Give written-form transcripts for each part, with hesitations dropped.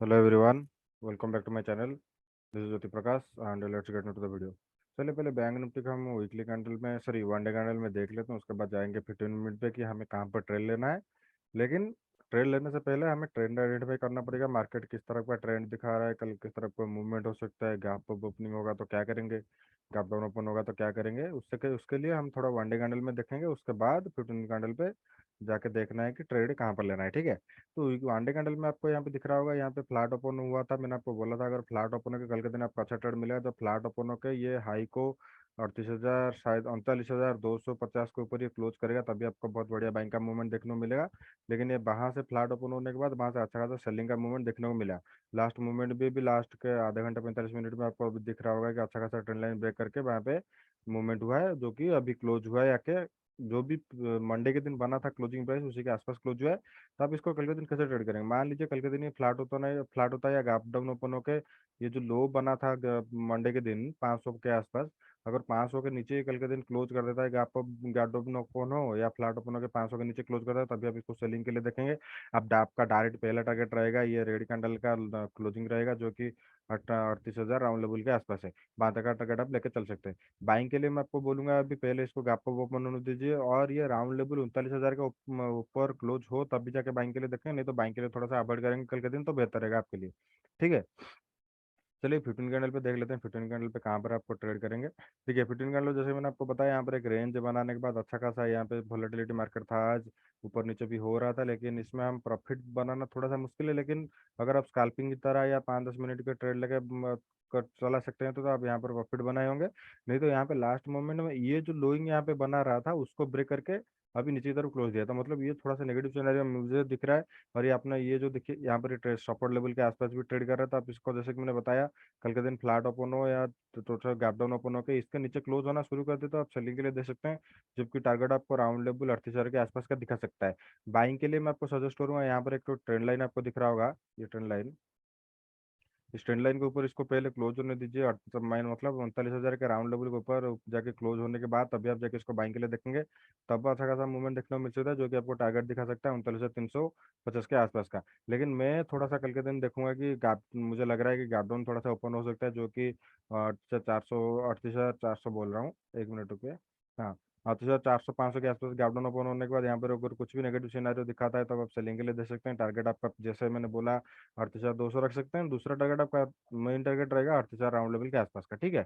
Hello everyone, welcome back to my channel. This is Jyoti Prakash and let's get into the video. चलिए पहले Bank Nifty का हम weekly candle में sorry one day candle में देख लेते हैं, उसके बाद जाएंगे 15 मिनट पे कि हमें कहाँ पर ट्रेड लेना है। लेकिन ट्रेड लेने से पहले हमें ट्रेंड आइडेंटिफाई करना पड़ेगा, मार्केट किस तरफ का ट्रेंड दिखा रहा है, कल किस तरफ का मूवमेंट हो सकता है, गैप अप ओपनिंग होगा तो क्या करेंगे, गैप डाउन ओपन होगा तो क्या करेंगे। उसके लिए हम थोड़ा वन डे कैंडल में देखेंगे, उसके बाद 15 कैंडल पे जाके देखना है कि ट्रेड कहाँ पर लेना है। ठीक है, तो वन डे कैंडल में आपको यहाँ पे दिख रहा होगा, यहाँ पे फ्लैट ओपन हुआ था। मैंने आपको बोला था अगर फ्लैट ओपन होकर कल के दिन आपको अच्छा ट्रेड मिलेगा तो फ्लैट ओपन होकर ये हाई को 38,000 शायद 39,250 के ऊपर ये क्लोज करेगा, तभी आपको बहुत बढ़िया बाइंग का मूवमेंट देखने को मिलेगा। लेकिन ये वहां से फ्लैट ओपन होने के बाद वहां से अच्छा खासा सेलिंग का मूवमेंट देखने को मिला। लास्ट मूवमेंट भी लास्ट के आधे घंटे 45 मिनट में आपको अभी दिख रहा होगा कि अच्छा खासा ट्रेंड लाइन ब्रेक करके वहाँ पे मूवमेंट हुआ है, जो कि अभी क्लोज हुआ है आके जो भी मंडे के दिन बना था क्लोजिंग प्राइस उसी के आसपास क्लोज हुआ है। तो आप इसको कल के दिन कैसे ट्रेड करेंगे, मान लीजिए कल के दिन ये फ्लैट होता नहीं, फ्लैट होता है या गैप डाउन ओपन होके ये जो लो बना था मंडे के दिन 500 के आसपास, अगर 500 के नीचे कल के दिन क्लोज कर देता है, गैप ओपन ओपन हो या फ्लैट ओपन हो के 500 के नीचे क्लोज करता है, तभी आप इसको सेलिंग के लिए देखेंगे। अब आपका डायरेक्ट पहला टारगेट रहेगा ये रेड कैंडल का क्लोजिंग रहेगा, जो कि 38,000 राउंड लेवल के आसपास है। वहां तक का टारगेट आप लेके चल सकते हैं। बाइंग के लिए मैं आपको बोलूंगा अभी पहले इसको गैप अप ओपन होने दीजिए और ये राउंड लेवल 39,000 का ऊपर क्लोज हो तभी जाके बाइंग के लिए देखें, नहीं तो बाइंग के लिए थोड़ा सा अवॉइड करेंगे कल के दिन तो बेहतर रहेगा आपके लिए। ठीक है, चलिए 15 कैंडल पे देख लेते हैं 15 कैंडल पे कहाँ पर आपको ट्रेड करेंगे। ठीक है, 15 कैंडल जैसे मैंने आपको बताया यहाँ पर एक रेंज बनाने के बाद अच्छा खासा यहाँ पे वोलेटिलिटी मार्केट था आज, ऊपर नीचे भी हो रहा था, लेकिन इसमें हम प्रॉफिट बनाना थोड़ा सा मुश्किल है। लेकिन अगर आप स्कैल्पिंग की तरह या 5-10 मिनट के ट्रेड लेके कर चला सकते हैं तो आप यहाँ पर प्रॉफिट बनाए होंगे। नहीं तो यहाँ पे लास्ट मोमेंट में ये जो लोइंग यहाँ पे बना रहा था उसको ब्रेक करके अभी नीचे की तरफ क्लोज दिया था, मतलब ये थोड़ा सा नेगेटिव सिनेरियो मुझे दिख रहा है। और ये अपना ये जो देखिए यहाँ पर ट्रेड सपोर्ट लेवल के आसपास भी ट्रेड कर रहा था, आप इसको जैसे कि मैंने बताया कल के दिन फ्लैट ओपन हो या थोड़ा गैप डाउन ओपन हो के इसके नीचे क्लोज होना शुरू कर दे तो आप सेलिंग के लिए दे सकते हैं, जबकि टारगेट आपको राउंड लेवल 38,000 के आसपास का दिखा सकता है। बाइंग के लिए मैं आपको सजेस्ट करूंगा यहाँ पर एक तो ट्रेंड लाइन आपको दिख रहा होगा, ये ट्रेंड लाइन, इस ट्रेंड लाइन के ऊपर इसको पहले क्लोज होने दीजिए और तब माइन मतलब 39,000 के राउंड लेवल के ऊपर जाके क्लोज होने के बाद तभी आप जाके इसको बाइंग के लिए देखेंगे। तब अच्छा खासा मूवमेंट देखने को मिल सकता है, जो कि आपको टारगेट दिखा सकता है 39,350 के आसपास का। लेकिन मैं थोड़ा सा कल के दिन देखूंगा कि गैप, मुझे लग रहा है कि गैप डाउन थोड़ा सा ओपन हो सकता है, जो कि 38,400 बोल रहा हूँ, एक मिनट रुपये। हाँ, 38,400-500 के आसपास गैप डाउन ओपन होने के बाद यहाँ पर अगर कुछ भी नेगेटिव सिनेरियो दिखाता है तब आप सेलिंग के लिए दे सकते हैं। टारगेट आपका जैसे मैंने बोला 38,200 रख सकते हैं। दूसरा टारगेट आपका मेन टारगेट रहेगा 38,000 राउंड लेवल के आसपास का। ठीक है,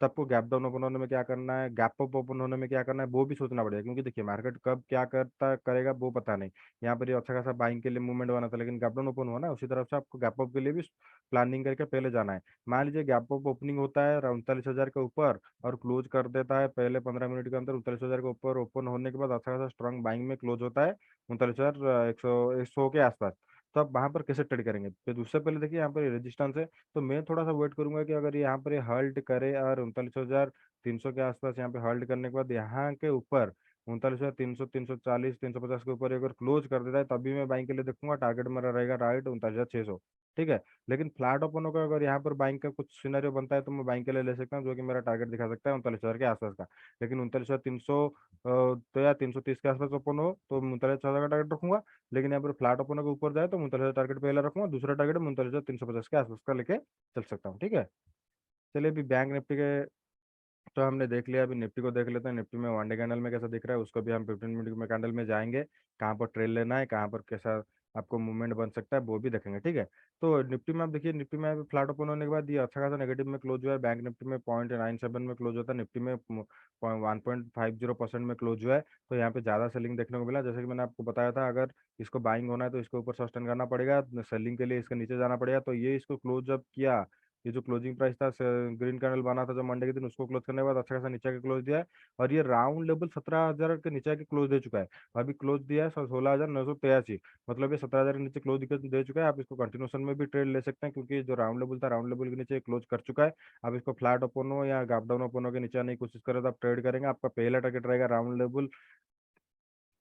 तो आपको गैप डाउन ओपन होने में क्या करना है, गैप अप ओपन होने में क्या करना है वो भी सोचना पड़ेगा, क्योंकि देखिए मार्केट कब क्या करता करेगा वो पता नहीं। यहाँ पर ये अच्छा खासा बाइंग के लिए मूवमेंट बना था, लेकिन गैप डाउन ओपन हुआ ना, उसी तरफ से आपको गैप अप के लिए भी प्लानिंग करके पहले जाना है। मान लीजिए गैप अप ओपनिंग होता है 39,000 के ऊपर और क्लोज कर देता है पहले 15 मिनट के अंदर 39,000 के ऊपर ओपन होने के बाद अच्छा खासा स्ट्रॉन्ग बाइंग में क्लोज होता है 39,100 के आसपास, तो आप वहां पर कैसे ट्रेड करेंगे। फिर उससे पहले देखिए यहाँ पर रेजिस्टेंस है, तो मैं थोड़ा सा वेट करूंगा कि अगर यहाँ पर हल्ट करे और 39,300 के आसपास यहाँ पे होल्ड करने के बाद यहाँ के ऊपर 39,300, 340, 350 के ऊपर अगर क्लोज कर देता है तभी मैं बाइंग के लिए देखूंगा। टारगेट मेरा रहेगा राइट 39,600। ठीक है, लेकिन फ्लैट ओपन होकर अगर यहाँ पर बाइंग का कुछ सिनेरियो बनता है तो मैं बाइंग के लिए ले सकता हूँ, जो कि मेरा टारगेट दिखा सकता है 39,000 के आसपास का। लेकिन 39,300 तो या 330 के आसपास ओपन हो तो 39,000 का टारगेट रखूंगा। लेकिन यहाँ पर फ्लैट ओपन होकर ऊपर जाए तो 39,000 टारगेट पहले रखूंगा, दूसरा टारगेट 39,350 के आसपास का लेके चल सकता हूँ। ठीक है, चलिए अभी बैंक निफ्टी के तो हमने देख लिया, अभी निफ्टी को देख लेते हैं। निफ्टी में वन डे कैंडल में कैसा दिख रहा है उसको भी हम 15 मिनट में कैंडल में जाएंगे, कहाँ पर ट्रेड लेना है, कहाँ पर कैसा आपको मूवमेंट बन सकता है वो भी देखेंगे। ठीक है, तो निफ्टी में आप देखिए, निफ्टी में अभी फ्लैट ओपन होने के बाद ये अच्छा खासा नेगेटिव में क्लोज हुआ है। बैंक निफ्टी में 0.97 में क्लोज होता है, निफ्टी में 1.50% में क्लोज हुआ है। तो यहाँ पे ज़्यादा सेलिंग देखने को मिला, जैसे कि मैंने आपको बताया था अगर इसको बाइंग होना है तो इसके ऊपर सस्टेन करना पड़ेगा, सेलिंग के लिए इसके नीचे जाना पड़ेगा। तो ये इसको क्लोज अप किया, ये जो क्लोजिंग प्राइस था ग्रीन कैंडल बना था जो मंडे के दिन, उसको क्लोज करने के बाद अच्छा खासा नीचे के क्लोज दिया है। और ये राउंड लेवल 17,000 के नीचे के क्लोज दे चुका है। अभी क्लोज दिया है 16,983, मतलब ये 17,000 के नीचे क्लोज दे चुका है। आप इसको कंटिन्यूशन में भी ट्रेड ले सकते हैं, क्योंकि जो राउंड लेवल था राउंड लेवल के नीचे क्लोज कर चुका है। अब इसको फ्लैट ओपन हो या गैप डाउन ओपन हो के नीचे आने की कोशिश करें तो आप ट्रेड करेंगे। आपका पहला टारगेट रहेगा राउंड लेवल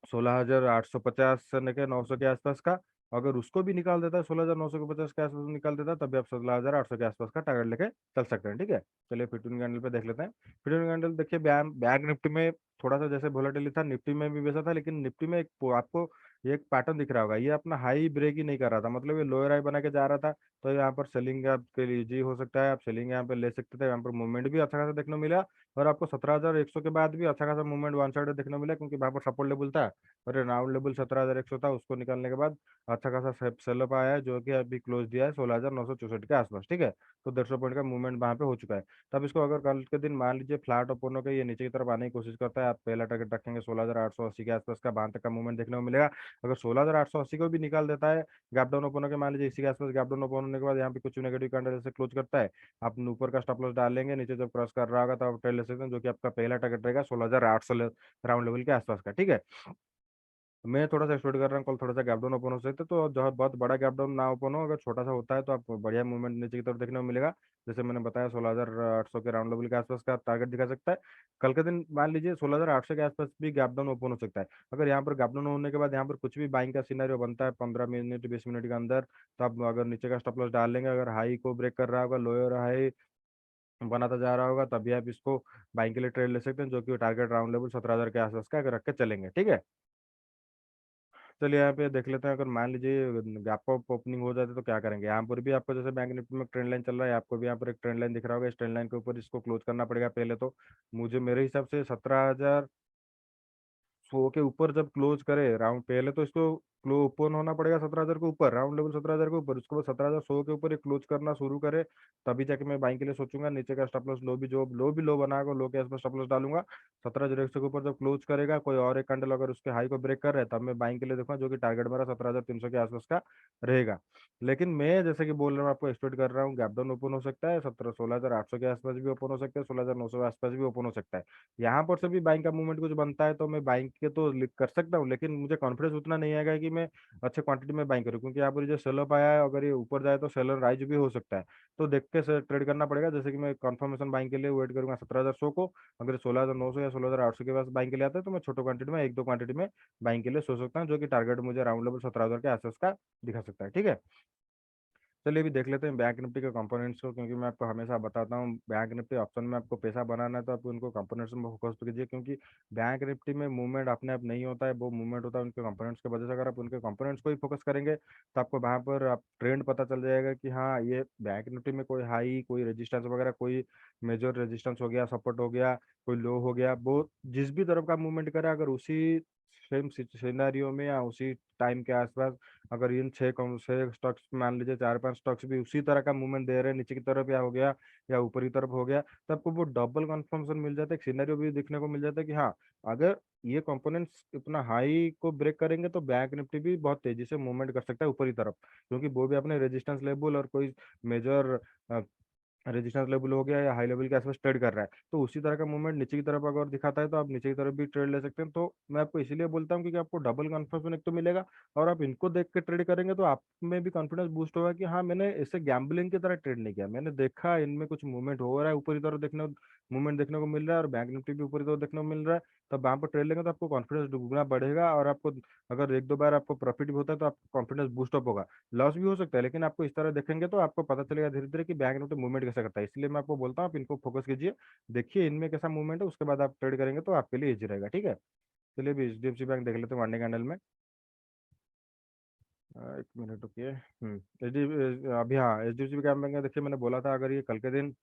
16,850 से लेकर 900 के आसपास का। अगर उसको भी निकाल देता है 16,950 के आसपास निकाल देता है तभी आप 16,800 के आसपास का टारगेट लेके चल सकते हैं। ठीक है, चलिए 15 कैंडल पे देख लेते हैं। 15 कैंडल देखिए बैंक बैंक निफ्टी में थोड़ा सा जैसे वोलेटिलिटी था निफ्टी में भी वैसा था, लेकिन निफ्टी में एक आपको ये एक पैटर्न दिख रहा होगा, ये अपना हाई ब्रेक ही नहीं कर रहा था, मतलब ये लोअर हाई बना के जा रहा था। तो यहाँ पर सेलिंग आपके लिए जी हो सकता है, आप सेलिंग यहाँ पे ले सकते थे। यहाँ पर मूवमेंट भी अच्छा खासा देखने को मिला, और आपको 17,100 के बाद भी अच्छा खासा मूवमेंट वन साइड देखने को मिला, क्योंकि वहाँ पर सपोर्ट लेवल था और ये राउंड लेवल 17,100 था, उसको निकालने के बाद अच्छा खासा सेलअप आया है, जो कि अभी क्लोज दिया है 16,964 के आसपास, ठीक है। तो 150 पॉइंट का मूवमेंट वहाँ पे हो चुका है। तब इसको अगर कल के दिन मान लीजिए फ्लैट ओपन होकर ये नीचे की तरफ आने की कोशिश करता है, आप पहला टारगेट रखेंगे 16,880 के आसपास का, वहां तक का मूवमेंट देखने को मिलेगा। अगर 16,880 को भी निकाल देता है गैप डाउन ओपन होकर, मान लीजिए इसी के आसपास गैप डाउन ओपन होने के बाद यहाँ पे कुछ नेगेटिव कैंडल जैसे क्लोज करता है, आप ऊपर का स्टॉप लॉस डाल लेंगे, नीचे जब क्रॉस कर रहा होगा तो आप ट्रेड ले सकते हैं, जो कि आपका पहला टारगेट रहेगा 16,800 राउंड लेवल के आसपास का, ठीक है। मैं थोड़ा सा एक्सपेक्ट कर रहा हूँ कल थोड़ा सा गैप डाउन ओपन हो सकता है, तो जो बहुत बड़ा गैप डाउन ना ओपन हो, अगर छोटा सा होता है तो आपको बढ़िया मूवमेंट नीचे की तरफ देखने को मिलेगा। जैसे मैंने बताया 16,800 के राउंड लेवल के आसपास का टारगेट दिखा सकता है। कल के दिन मान लीजिए 16,800 के आसपास भी गैप डाउन ओपन हो सकता है। अगर यहाँ पर गैप डाउन होने के बाद यहाँ पर कुछ भी बाइंग का सिनेरियो बनता है 15 मिनट 20 मिनट के अंदर, तो आप अगर नीचे का स्टॉप लॉस डाल लेंगे, अगर हाई को ब्रेक कर रहा होगा, लोअर हाई बनाता जा रहा होगा, तभी आप इसको बाइंग के लिए ट्रेड ले सकते हैं, जो कि टारगेट राउंड लेवल 17,000 के आसपास का अगर रख के चलेंगे, ठीक है। चलिए यहाँ पे देख लेते हैं, अगर मान लीजिए गैप अप ओपनिंग हो जाती है तो क्या करेंगे। यहाँ पर भी आपको जैसे बैंक निफ्टी में ट्रेंड लाइन चल रहा है, आपको भी यहाँ पर एक ट्रेंड लाइन दिख रहा होगा, इस ट्रेंड लाइन के ऊपर इसको क्लोज करना पड़ेगा पहले तो। मुझे मेरे हिसाब से 17,100 के ऊपर जब क्लोज करे राउंड, पहले तो इसको क्लो ओपन होना पड़ेगा 17,000 के ऊपर, राउंड लेवल 17,000 के ऊपर, उसके बाद 17,100 के ऊपर ये क्लोज करना शुरू करे, तभी जाके मैं बाइंग के लिए सोचूंगा। नीचे का स्टॉप लॉस लो बनाएगा, लो के आसपास स्टॉप लॉस डालूंगा। 17,001 के ऊपर जब क्लोज करेगा कोई और एक कैंडल अगर उसके हाई को ब्रेक कर रहा है, तब मैं बाइंग के लिए देखूंगा, जो कि टारगेट मेरा 17,300 के आसपास का रहेगा। लेकिन मैं जैसे कि बोल रहा हूँ, आपको एक्सपेक्ट कर रहा हूँ गैप डाउन ओपन हो सकता है 16,800 के आसपास भी ओपन हो सकता है, 16,900 के आसपास भी ओपन हो सकता है। यहाँ पर से भी बाइंग का मूवमेंट कुछ बनता है तो मैं बाइंग के तो कर सकता हूँ, लेकिन मुझे कॉन्फिडेंस उतना नहीं आएगा कि मैं अच्छे क्वांटिटी में बाइंग करूँ, क्योंकि यहाँ पर जो सेलर आया है अगर ये ऊपर जाए तो सेलर राइज भी हो सकता है। तो देख के ट्रेड करना पड़ेगा, जैसे कि मैं कंफर्मेशन बाइंग के लिए वेट करूंगा 17,100 को। अगर 16,900 या 16,800 के पास बाइंग के लिए आता है तो मैं छोटे क्वांटिटी में एक दो क्वांटिटी में बाइंग के लिए सोच सकता हूँ, जो कि टारगेट मुझे राउंड लेवल 17,000 के आसपास का दिखा सकता है, ठीक है। चलिए अभी देख लेते हैं बैंक निफ्टी के कंपोनेंट्स को, क्योंकि मैं आपको हमेशा बताता हूँ बैंक निफ्टी ऑप्शन में आपको पैसा बनाना है तो आप उनको कंपोनेंट्स में फोकस कीजिए, क्योंकि बैंक निफ्टी में मूवमेंट अपने आप नहीं होता है, वो मूवमेंट होता है उनके कंपोनेंट्स की वजह से। अगर आप उनके कंपोनेंट्स को ही फोकस करेंगे तो आपको वहाँ पर आप ट्रेंड पता चल जाएगा कि हाँ ये बैंक निफ्टी में कोई हाई कोई रेजिस्टेंस वगैरह, कोई मेजर रेजिस्टेंस हो गया, सपोर्ट हो गया, कोई लो हो गया, वो जिस भी तरफ का मूवमेंट करे, अगर उसी सेम सिनेरियो में या उसी टाइम के आसपास अगर इन छह स्टॉक्स मान लीजिए चार पांच स्टॉक्स भी उसी तरह का मूवमेंट दे रहे हैं नीचे की तरफ या हो गया या ऊपर की तरफ हो गया, तो आपको वो डबल कंफर्मेशन मिल जाता है, एक सिनेरियो भी देखने को मिल जाता है कि हाँ अगर ये कंपोनेंट्स इतना हाई को ब्रेक करेंगे तो बैंक निफ्टी भी बहुत तेजी से मूवमेंट कर सकता है ऊपरी तरफ, क्योंकि वो भी अपने रेजिस्टेंस लेवल और कोई मेजर रेजिस्टेंस लेवल हो गया या हाई लेवल के आसपास ट्रेड कर रहा है, तो उसी तरह का मूवमेंट नीचे की तरफ अगर दिखाता है तो आप नीचे की तरफ भी ट्रेड ले सकते हैं। तो मैं आपको इसीलिए बोलता हूँ क्योंकि आपको डबल कन्फर्मेशन एक तो मिलेगा, और आप इनको देख के ट्रेड करेंगे तो आप में भी कॉन्फिडेंस बूस्ट होगा कि हाँ मैंने इसे गैम्बलिंग की तरह ट्रेड नहीं किया, मैंने देखा इनमें कुछ मूवमेंट हो रहा है, ऊपरी तरफ देखने मूवमेंट देखने को मिल रहा है और बैंक निफ्टी भी ऊपरी तरफ देखने को मिल रहा है। तब वहां पर ट्रेड लेंगे तो आपको कॉन्फिडेंस दुगना बढ़ेगा, और आपको अगर एक दो बार आपको प्रॉफिट भी होता है तो आपको कॉन्फिडेंस बूस्ट अप होगा। लॉस भी हो सकता है, लेकिन आपको इस तरह देखेंगे तो आपको पता चलेगा धीरे धीरे कि बैंक निफ्टी मूवमेंट कैसा करता है। इसलिए मैं आपको बोलता हूँ आप इनको फोकस कीजिए, देखिए इनमें कैसा मूवमेंट है, उसके बाद आप ट्रेड करेंगे तो आपके लिए इजी रहेगा, ठीक है। चलिए अभी एचडीएफसी बैंक देख लेते हैं वन डे कैंडल में। एक मिनट रुकिए। एच डी अभी हाँ एचडीएफसी बैंक में देखिए, मैंने बोला था अगर ये कल के दिन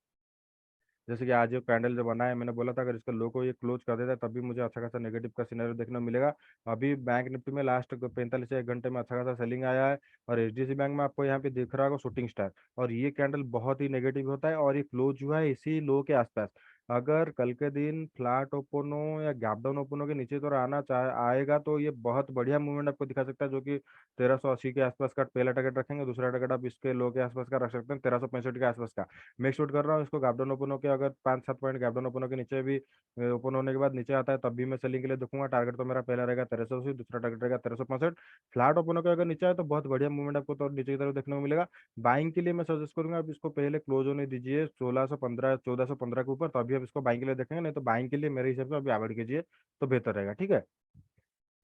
जैसे कि आज ये कैंडल जो बना है, मैंने बोला था अगर इसका लो को ये क्लोज कर देता है तब भी मुझे अच्छा खासा नेगेटिव का सिनेरियो देखने को मिलेगा। अभी बैंक निफ्टी में लास्ट 45 से 1 घंटे में अच्छा खासा सेलिंग आया है, और एचडीएफसी बैंक में आपको यहाँ पे दिख रहा होगा शूटिंग स्टार, और ये कैंडल बहुत ही नेगेटिव होता है, और ये क्लोज हुआ है इसी लो के आसपास। अगर कल के दिन फ्लैट ओपन हो या गैप डाउन ओपन हो के नीचे तो आना चाहे आएगा तो ये बहुत बढ़िया मूवमेंट आपको दिखा सकता है, जो कि 1380 के आसपास का पहला टारगेट रखेंगे, दूसरा टारगेट आप इसके लो के आसपास का रख सकते हैं 1365 के आसपास का। मैं शूट कर रहा हूँ इसको गैप डाउन ओपन होकर, अगर 5-7 पॉइंट गैप डाउन ओपन होकर नीचे भी ओपन होने के बाद नीचे आता है तब भी मैं सेलिंग के लिए देखूंगा। टारगेट तो मेरा पहला रहेगा 1380, दूसरा टारगेट रहेगा 1365। फ्लैट ओपन होकर अगर नीचे आए तो बहुत बढ़िया मूवमेंट आपको तो नीचे की तरफ देखने को मिलेगा। बाइंग के लिए मैं सजेस्ट करूंगा आप इसको पहले क्लोज होने दीजिए 1615 1415 के ऊपर, तो अभी आप इसको बाइंग के लिए देखेंगे, नहीं तो बाइंग के लिए मेरे हिसाब से अभी अवॉइड कीजिए तो बेहतर रहेगा, ठीक है।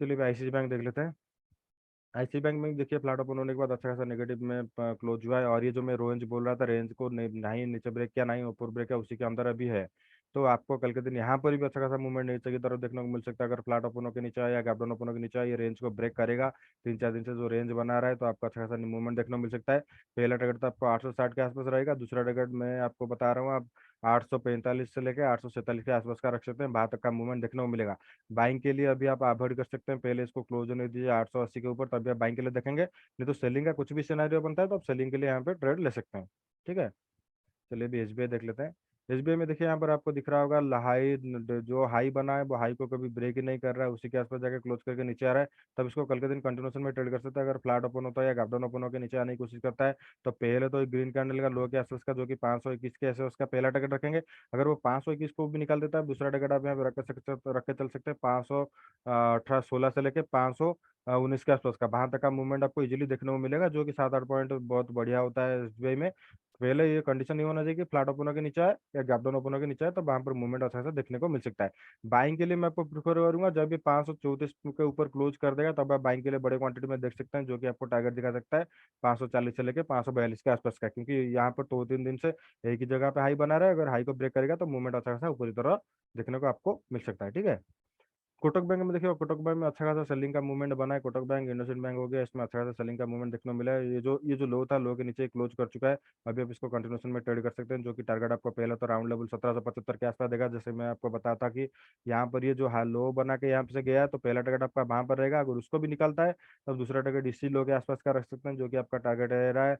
चलिए आईसीआईसी बैंक देख लेते हैं। आईसीआईसी बैंक में देखिए फ्लैट ओपन होने के बाद अच्छा खासा नेगेटिव में क्लोज हुआ है, और ये जो मैं रेंज बोल रहा था रेंज को नहीं नीचे ब्रेक किया नहीं ऊपर ब्रेक किया, उसी के अंदर अभी है। तो आपको कल के दिन यहाँ पर भी अच्छा खासा मूवमेंट नीचे की तरफ देखने को मिल सकता है। अगर फ्लैट ओपन होकर नीचे आया या गैप डाउन ओपन होकर नीचे आया, ये रेंज को ब्रेक करेगा 3-4 दिन से जो रेंज बना रहा है, तो आपको अच्छा खासा मूवमेंट देखने को मिल सकता है। पहला टारगेट तो आपको 860 के आसपास रहेगा, दूसरा टारगेट मैं आपको बता रहा हूँ आप 845 से लेकर 847 के आसपास का रख सकते हैं, वहां तक का मूवमेंट देखने को मिलेगा। बाइंग के लिए अभी आप अवॉइड कर सकते हैं, पहले इसको क्लोज होने दीजिए 880 के ऊपर, तभी आप बाइंग के लिए देखेंगे। नहीं तो सेलिंग का कुछ भी सिनेरियो बनता है तो आप सेलिंग के लिए यहाँ पे ट्रेड ले सकते हैं। ठीक है, चलिए अभी एसबीआई देख लेते हैं। एसबीआई में देखिए यहाँ पर आपको दिख रहा होगा हाई, जो हाई बना है वो हाई को कभी ब्रेक ही नहीं कर रहा है, उसी के आसपास जाके क्लोज करके नीचे आ रहा है। तब इसको कल के दिन कंटिन्यूशन में ट्रेड कर सकता है। अगर फ्लैट ओपन होता है या गैप डाउन ओपन होकर नीचे आने की कोशिश करता है, तो पहले तो ग्रीन कैंडल का लो के आसपास का, जो कि 521 के आसपास का पहला टारगेट रखेंगे। अगर वो 521 को भी निकाल देता है, दूसरा टारगेट आप यहाँ पे रख के चल सकते हैं 518-16 से लेके 519 के आसपास का, वहां तक का मूवमेंट आपको इजीली देखने को मिलेगा, जो कि 7-8 पॉइंट बहुत बढ़िया होता है एसबीआई में। पहले ये कंडीशन नहीं होना चाहिए कि फ्लैट ओपन के नीचे आए या गैप डाउन ओपन के नीचे आए, तो वहां पर मूवमेंट अच्छा सा देखने को मिल सकता है। बाइंग के लिए मैं आपको प्रीफर करूंगा जब ये 534 के ऊपर क्लोज कर देगा, तब आप बाइंग के लिए बड़े क्वांटिटी में देख सकते हैं, जो कि आपको टारगेट दिखा सकता है 540 से लेकर 542 के आसपास का, क्योंकि यहाँ पर 2-3 दिन से एक ही जगह पे हाई बना रहा है। अगर हाई को ब्रेक करेगा तो मूवमेंट अच्छा खासा ऊपरी तरह देखने को आपको मिल सकता है। ठीक है, कोटक बैंक में देखिए, कोटक बैंक में अच्छा खासा सेलिंग का मूवमेंट बना है। कोटक बैंक, इंडसइंड बैंक हो गया, इसमें अच्छा खासा सेलिंग का मूवमेंट देखने को मिला है। ये जो लो था, लो के नीचे क्लोज कर चुका है। अभी आप इसको कंटिन्यूशन में ट्रेड कर सकते हैं, जो कि टारगेट आपको पहला तो राउंड लेवल 1775 के आसपास देगा। जैसे मैं आपको बताता कि यहाँ पर ये जो हाई लो बना के यहाँ से गया है, तो पहला टारगेट आपका वहां पर रहेगा। अगर उसको भी निकलता है, तब दूसरा टारगेट इसी लो के आसपास का रख सकते हैं, जो कि आपका टारगेट रह रहा है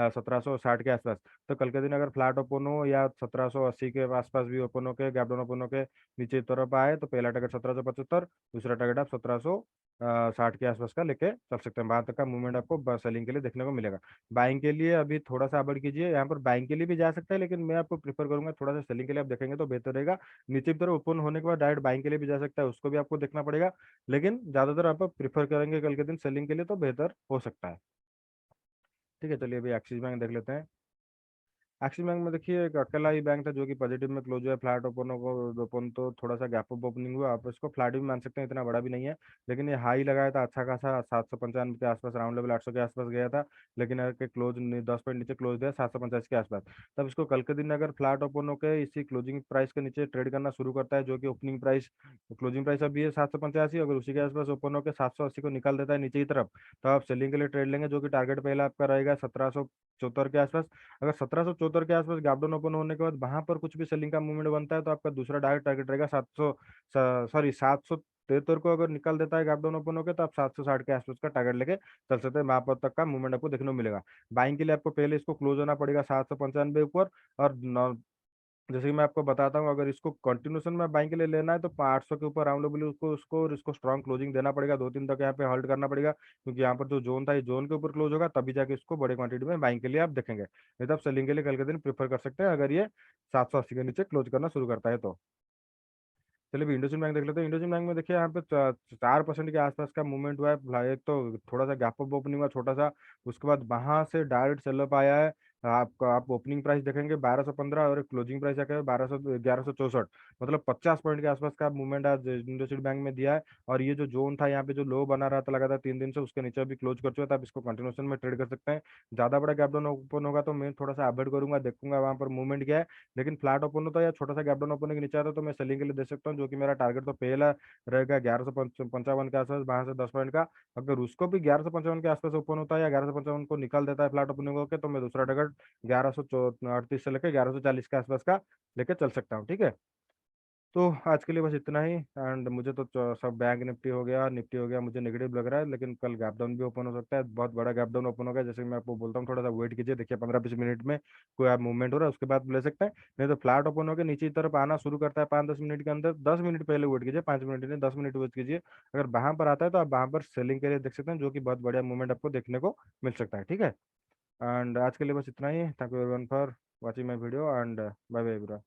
1760 के आसपास। तो कल के दिन अगर फ्लैट ओपन हो या 1780 के आसपास भी ओपन होके गैप डाउन ओपन होके नीचे की तरफ आए, तो पहला टारगेट 1775, दूसरा टारगेट आप 1760 के आसपास का लेके चल सकते हैं। वहां तक का मूवमेंट आपको सेलिंग के लिए देखने को मिलेगा। बाइंग के लिए अभी थोड़ा सा अवॉइड कीजिए, यहाँ पर बाइंग के लिए भी जा सकता है, लेकिन मैं आपको प्रीफर करूंगा थोड़ा सा सेलिंग के लिए आप देखेंगे तो बेहतर रहेगा। नीचे की तरफ ओपन होने के बाद डायरेक्ट बाइंग के लिए भी जा सकता है, उसको भी आपको देखना पड़ेगा, लेकिन ज्यादातर आप प्रीफर करेंगे कल के दिन सेलिंग के लिए तो बेहतर हो सकता है। ठीक है, चलिए अभी एक्सिस बैंक देख लेते हैं। एक्सिस बैंक में देखिए एक अकेला ही बैंक था जो कि पॉजिटिव में क्लोज हुआ है। फ्लैट ओपन तो थोड़ा सा गैप अप ओपनिंग हुआ, आप इसको फ्लैट भी मान सकते हैं, इतना बड़ा भी नहीं है। लेकिन ये हाई लगाया था अच्छा खासा 795 के आसपास, राउंड लेवल 800 के आसपास गया था। लेकिन अगर के क्लोज 10 पॉइंट नीचे क्लोज दिया 785 के आसपास। तब इसको कल के दिन अगर फ्लैट ओपन होकर इसी क्लोजिंग प्राइस के नीचे ट्रेड करना शुरू करता है, जो कि ओपनिंग प्राइस, क्लोजिंग प्राइस अभी है 785, अगर उसी के आसपास ओपन होकर 780 को निकाल देता है नीचे की तरफ, तो आप सेलिंग के लिए ट्रेड लेंगे, जो कि टारगेट पहला आपका रहेगा 1774 के आसपास। अगर 1774 के आसपास गैप डाउन ओपन होने के बाद वहां पर कुछ भी सेलिंग का मूवमेंट बनता है, तो आपका दूसरा डायरेक्ट टारगेट रहेगा 773 को। अगर निकल देता है गैप डाउन ओपन होकर, तो आप 760 के आसपास का टारगेट लेके चल सकते हैं, वहां पर तक का मूवमेंट आपको देखने को मिलेगा। बाइंग के लिए आपको पहले इसको क्लोज होना पड़ेगा 795 ऊपर। और जैसे कि मैं आपको बताता हूँ, अगर इसको कंटिन्यूशन में बाइंग के लिए लेना है, तो 800 के ऊपर राउंड लेवल उसको उसको और इसको स्ट्रॉन्ग क्लोजिंग देना पड़ेगा, 2-3 तक यहाँ पे होल्ड करना पड़ेगा, क्योंकि यहाँ पर जो जोन था, ये जोन के ऊपर क्लोज होगा, तभी जाके इसको बड़े क्वांटिटी में बाइंग के लिए आप देखेंगे। नहीं तो आप सेलिंग के लिए कल के दिन प्रीफर कर सकते हैं, अगर ये 780 के नीचे क्लोज करना शुरू करता है तो। चलिए अभी इंडोसिन बैंक देख लेते हैं। इंडोसिन बैंक में देखिए यहाँ पे 4% के आसपास का मूवमेंट हुआ है। एक तो थोड़ा सा गैप अप ओपनिंग हुआ छोटा सा, उसके बाद वहां से डायरेक्ट सेलअप आया है। आप ओपनिंग प्राइस देखेंगे 1215, और क्लोजिंग प्राइस आकर 1164, मतलब 50 पॉइंट के आसपास का मूवमेंट आज इंडोसिन बैंक में दिया है। और ये जो जोन था यहाँ पे, जो लो बना रहा था लगातार 3 दिन से, उसके नीचे भी क्लोज कर चुका था। आप इसको कंटिन्यूशन में ट्रेड कर सकते हैं। ज्यादा बड़ा गैप डाउन ओपन होगा तो मैं थोड़ा सा अवॉइड करूंगा, देखूंगा वहां पर मूवमेंट क्या है। लेकिन फ्लैट ओपन होता है या छोटा सा गैप डाउन ओपन के नीचे आता है, तो मैं सेलिंग के लिए दे सकता हूँ, जो कि मेरा टारगेट तो पहला रहेगा 1155 के आसपास, वहां से 10 पॉइंट का। अगर उसको भी 1155 के आसपास ओपन होता है या 1155 को निकाल देता है फ्लैट ओपनिंग होकर, तो मैं दूसरा टारगेट 1138 से लेकर 1140 के आसपास का लेके चल सकता हूँ। ठीक है, तो आज के लिए बस इतना ही। एंड मुझे तो सब बैंक निफ्टी हो गया, निफ्टी हो गया, मुझे नेगेटिव लग रहा है, लेकिन कल गैप डाउन भी ओपन हो सकता है, बहुत बड़ा गैप डाउन ओपन होगा। जैसे कि मैं आपको बोलता हूँ, थोड़ा सा वेट कीजिए, देखिए 15-20 मिनट में कोई आप मूवमेंट हो रहा है उसके बाद ले सकते हैं। नहीं तो फ्लैट ओपन होकर नीचे की तरफ आना शुरू करता है 5-10 मिनट के अंदर, 10 मिनट पहले वेट कीजिए, 5 मिनट नहीं 10 मिनट वेट कीजिए। अगर वहां पर आता है तो आप वहां पर सेलिंग के लिए देख सकते हैं, जो कि बहुत बढ़िया मूवमेंट आपको देखने को मिल सकता है। ठीक है, एंड आज के लिए बस इतना ही। Thank you everyone for watching my video, and bye bye.